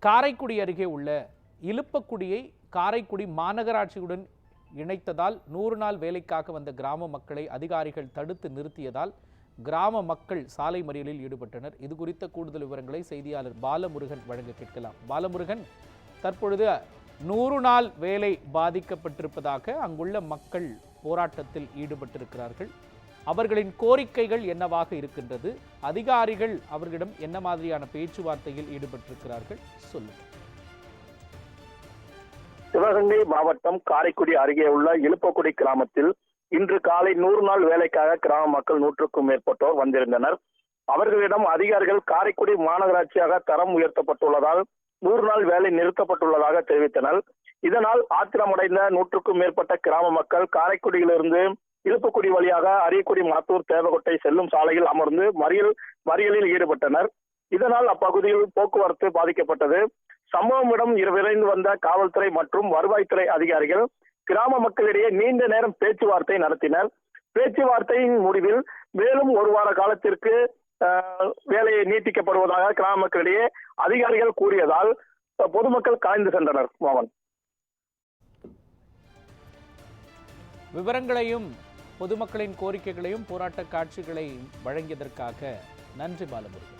காரைக்குடி அருகே உள்ள இலுப்பக்குடியை காரைக்குடி மாநகராட்சியுடன் இணைத்ததால் 100 நாள் வேலைக்காக வந்த கிராம மக்களை அதிகாரிகள் தடுத்து நிறுத்தியதால் கிராம மக்கள் சாலை மறியலில் ஈடுபட்டனர். இது குறித்த கூடுதல் விவரங்களை செய்தியாளர் பாலமுருகன் வழங்க கேட்கலாம். பாலமுருகன், தற்பொழுது 100 நாள் வேலை பாதிக்கப்பட்டிருப்பதாக அங்குள்ள மக்கள் போராட்டத்தில் ஈடுபட்டிருக்கிறார்கள். அவர்களின் கோரிக்கைகள் என்னவாக இருக்கின்றது? அதிகாரிகள் அவர்களிடம் என்ன மாதிரியான பேச்சுவார்த்தையில் ஈடுபட்டிருக்கிறார்கள்? சொல்லுங்கள். சிவகங்கை மாவட்டம் காரைக்குடி அருகே உள்ள இலுப்பக்குடி கிராமத்தில் இன்று காலை 100 நாள் வேலைக்காக கிராம மக்கள் 100க்கும் மேற்பட்டோர் வந்திருந்தனர். அவர்களிடம் அதிகாரிகள் காரைக்குடி மாநகராட்சியாக தரம் உயர்த்தப்பட்டுள்ளதால் 100 நாள் வேலை நிறுத்தப்பட்டுள்ளதாக தெரிவித்தனர். இதனால் ஆத்திரமடைந்த 100க்கும் மேற்பட்ட கிராம மக்கள் காரைக்குடியிலிருந்து இலுப்பக்குடி வழியாக அரியக்குடி மாத்தூர் தேவகோட்டை செல்லும் சாலையில் அமர்ந்து மறியலில் ஈடுபட்டனர். இதனால் அப்பகுதியில் போக்குவரத்து பாதிக்கப்பட்டது. சம்பவமிடம் விரைந்து வந்த காவல்துறை மற்றும் வருவாய்த்துறை அதிகாரிகள் கிராம மக்களிடையே நீண்ட நேரம் பேச்சுவார்த்தை நடத்தினர். பேச்சுவார்த்தையின் முடிவில் மேலும் 1 வார காலத்திற்கு வேலையை நீட்டிக்கப்படுவதாக கிராம மக்களிடையே அதிகாரிகள் கூறியதால் பொதுமக்கள் கலைந்து சென்றனர். மோகன், விவரங்களையும் பொதுமக்களின் கோரிக்கைகளையும் போராட்ட காட்சிகளை வழங்கியதற்காக நன்றி பாலமுருகன்.